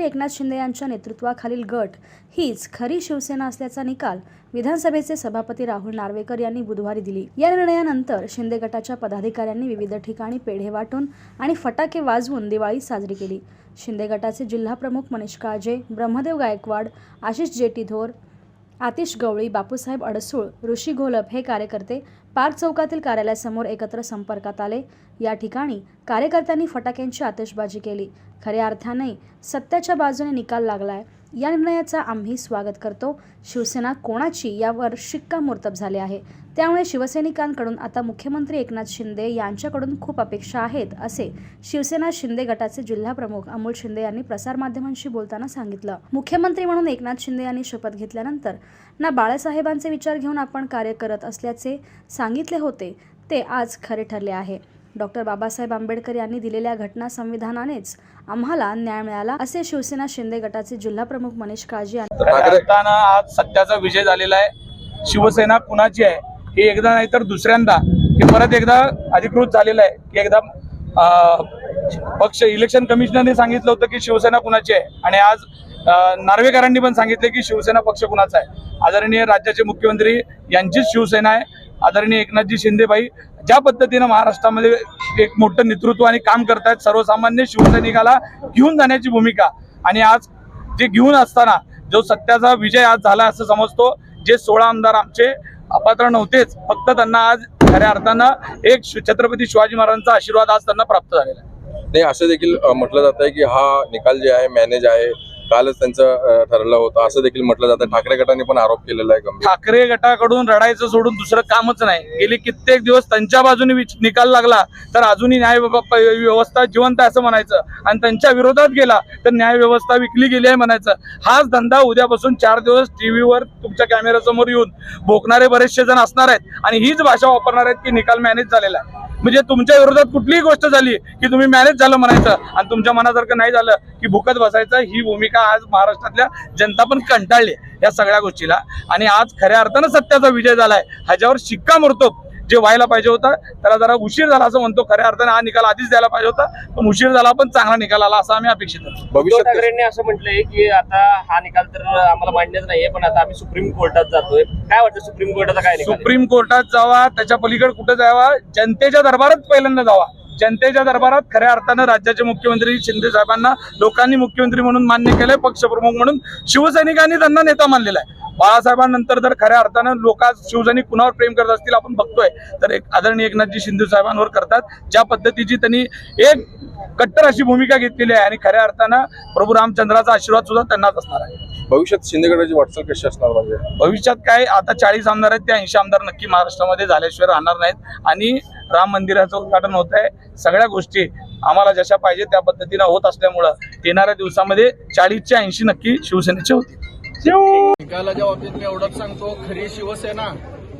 मुख्यमंत्री एकनाथ शिंदे यांच्या नेतृत्वाखालील गट हीच खरी शिवसेना असल्याचा निकाल विधानसभेचे सभापती राहुल नार्वेकर यांनी बुधवारी दिली। या निर्णयानंतर शिंदे गटाच्या पदाधिकाऱ्यांनी विविध ठिकाणी पेढे वाटून आणि फटाके वाजवून दिवाळी साजरी केली। शिंदे गटाचे जिल्हा प्रमुख मनीष काळजे, ब्रह्मदेव गायकवाड, आशिष जेटीधोर, आतिश गवळी, बापूसाहेब अडसूळ, ऋषी घोलप हे कार्यकर्ते पार्क चौकातील कार्यालयासमोर एकत्र संपर्कात आले। या ठिकाणी कार्यकर्त्यांनी फटाक्यांची आतिषबाजी केली। खऱ्या अर्थाने सत्याच्या बाजूने निकाल लागलाय। या निर्णयाचा आम्ही स्वागत करतो। शिवसेना कोणाची यावर शिक्कामोर्तब झाले आहे, त्यामुळे शिवसैनिकांकडून आता मुख्यमंत्री एकनाथ शिंदे यांच्याकडून खूप अपेक्षा आहेत, असे शिवसेना शिंदे गटाचे जिल्हा प्रमुख अमोल शिंदे यांनी प्रसारमाध्यमांशी बोलताना सांगितलं। मुख्यमंत्री म्हणून एकनाथ शिंदे यांनी शपथ घेतल्यानंतर ना बाळासाहेबांचे विचार घेऊन आपण कार्य करत असल्याचे सांगितले होते, ते आज खरे ठरले आहे। डॉक्टर बाबासाहेब आंबेडकर यांनी दिलेल्या घटना संविधानानेच आम्हाला न्याय मिळाला, असे शिवसेना शिंदे गटाचे जिल्हा प्रमुख मनीष काळजे यांनी आज सत्याचा विजय झालेला आहे। शिवसेना कुणाची आहे हे एकदा नाही तर दुसऱ्यांदा हे परत एकदा अधिकृत झालेलं आहे की एकदा पक्ष इलेक्शन कमिशनरने सांगितलं होतं की शिवसेना कुणाची आहे आणि आज नार्वेकरांनी पण सांगितले की शिवसेना पक्ष कुणाचा आहे। आदरणीय राज्याचे मुख्यमंत्री यांचीच शिवसेना आहे। आदरणीय एकनाथजी शिंदेबाई ज्या पद्धतीने महाराष्ट्रामध्ये एक मोठं नेतृत्व आणि काम करतायत, सर्वसामान्य शिवसैनिकाला घेऊन जाण्याची भूमिका, आणि आज जे घेऊन असताना जो सत्याचा विजय आज झाला असं समजतो। जे 16 आमदार आमचे अपात्र नव्हतेच, फक्त त्यांना आज खऱ्या अर्थानं एक छत्रपती शिवाजी महाराजांचा आशीर्वाद आज त्यांना प्राप्त झालेला आहे। नाही, असं देखील म्हटलं जात आहे की हा निकाल जे आहे मॅनेज आहे, कालच त्यांचं ठरलं होतं असं देखील म्हटलं जातं। ठाकरे गटाने पण आरोप केलेला आहे गंभीर। ठाकरे गटाकडून रडायचं सोडून दुसरं कामच नाही। गेली कित्येक दिवस त्यांच्या बाजूने निकाल लागला तर अजूनही न्याय व्यवस्था जिवंत आहे असं म्हणायचं, आणि त्यांच्या विरोधात गेला तर न्याय व्यवस्था विकली गेली आहे म्हणायचं। हाच धंदा उद्यापासून 4 दिवस टीव्हीवर तुमच्या कॅमेऱ्यासमोर येऊन भोकणारे बरेचसे जण असणार आहेत आणि हीच भाषा वापरणार आहेत की निकाल मॅनेज झालेला आहे। म्हणजे तुमच्या विरोधात कुठलीही गोष्ट झाली की तुम्ही मॅनेज झालं म्हणायचं आणि तुमच्या मनासारखं नाही झालं की भुकत बसायचं। ही भूमिका आज महाराष्ट्रातल्या जनता पण कंटाळली या सगळ्या गोष्टीला, आणि आज खऱ्या अर्थानं सत्याचा विजय झालाय। ह्याच्यावर शिक्कामोर्तब जे व्हायला पाहिजे होता त्याला जरा उशीर झाला असं म्हणतो। खऱ्या अर्थाने हा निकाल आधीच द्यायला पाहिजे होता, पण उशीर झाला, पण चांगला निकाल आला असं आम्ही अपेक्षित करतो। भविष्यात ठाकरेंनी असं म्हटलंय की आता हा निकाल तर आम्हाला मान्यच नाहीये, पण आता आम्ही सुप्रीम कोर्टात जातोय। काय वाटतं सुप्रीम कोर्टाचा काय निकाल? सुप्रीम कोर्टात जावा, त्याच्या पलीकडे कुठे जावा, जनतेच्या दरबारात पहिल्यांदा जावा। जनतेच्या दरबारात खऱ्या अर्थानं राज्याचे मुख्यमंत्री शिंदे साहेबांना लोकांनी मुख्यमंत्री म्हणून मान्य केलंय, पक्षप्रमुख म्हणून शिवसैनिकांनी त्यांना नेता मानलेला आहे। बाळासाहेबांनंतर जर खऱ्या अर्थानं लोक शिवसैनिक कुणावर प्रेम करत असतील आपण बघतोय तर एक आदरणीय एकनाथजी शिंदे साहेबांवर करतात। ज्या पद्धतीची त्यांनी एक कट्टर अशी भूमिका घेतलेली आहे आणि खऱ्या अर्थानं प्रभू रामचंद्राचा आशीर्वाद सुद्धा त्यांनाच असणार आहे। भविष्यात शिंदे गटाची वाटचाल कशी असणार? म्हणजे भविष्यात काय, आता 40 आमदार आहेत, ते 80 आमदार नक्की महाराष्ट्रामध्ये झाल्याशिवाय राहणार नाहीत आणि राम मंदिराचं उद्घाटन होत आहे। सगळ्या गोष्टी आम्हाला जशा पाहिजे त्या पद्धतीनं होत असल्यामुळं येणाऱ्या दिवसामध्ये 40 चे 80 नक्की शिवसेनेचे होतील। निकालाच्या बाबतीत मी एवढंच सांगतो, खरी शिवसेना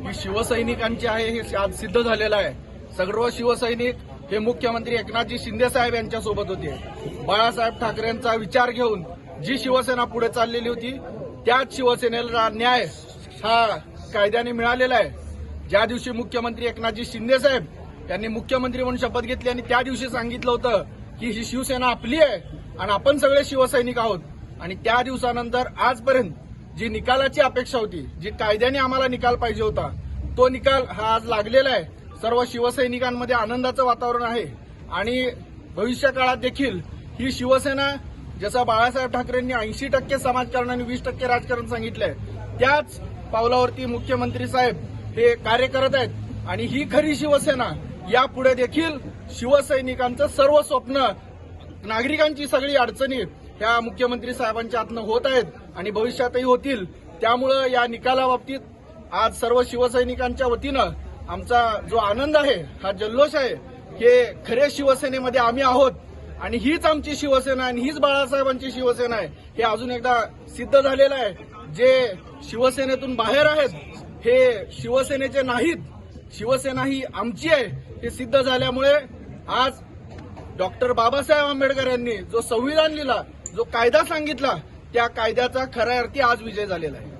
ही शिवसैनिकांची आहे हे आज सिद्ध झालेलं आहे। सर्व शिवसैनिक हे मुख्यमंत्री एकनाथजी शिंदे साहेब यांच्या सोबत होते। बाळासाहेब ठाकरेंचा विचार घेऊन जी शिवसेना पुढे चाललेली होती त्याच शिवसेनेला न्याय हा कायद्याने मिळालेला आहे। ज्या दिवशी मुख्यमंत्री एकनाथजी शिंदे साहेब यांनी मुख्यमंत्री म्हणून शपथ घेतली आणि त्या दिवशी सांगितलं होतं की ही शिवसेना आपली आहे आणि आपण सगळे शिवसैनिक आहोत, आणि त्या दिवसानंतर आजपर्यंत जी निकालाची अपेक्षा होती, जी कायद्याने आम्हाला निकाल पाहिजे होता, तो निकाल हा आज लागलेला आहे। सर्व शिवसैनिकांमध्ये आनंदाचं वातावरण आहे आणि भविष्य काळात देखील ही शिवसेना, जसं बाळासाहेब ठाकरेंनी 80% समाजकारण आणि 20% राजकारण सांगितलंय, त्याच पावलावरती मुख्यमंत्री साहेब हे कार्य करत आहेत। आणि ही खरी शिवसेना यापुढे देखील शिवसैनिकांचं सर्व स्वप्न, नागरिकांची सगळी अडचणी ह्या मुख्यमंत्री साहेबांच्या हातनं होत आहेत आणि भविष्यातही होतील। त्यामुळं या निकालाबाबतीत आज सर्व शिवसैनिकांच्या वतीनं आमचा जो आनंद आहे, हा जल्लोष आहे, हे खरे शिवसेनेमध्ये आम्ही आहोत आणि हीच आमची शिवसेना आणि हीच बाळासाहेबांची शिवसेना आहे हे अजून एकदा सिद्ध झालेलं आहे। जे शिवसेनेतून बाहेर आहेत हे शिवसेनेचे नाहीत, शिवसेना ही आमची आहे हे सिद्ध झाल्यामुळे आज डॉक्टर बाबासाहेब आंबेडकर यांनी जो संविधान लिहिला, जो कायदा सांगितला, त्या कायद्याचा खऱ्या अर्थी आज विजय झालेला आहे।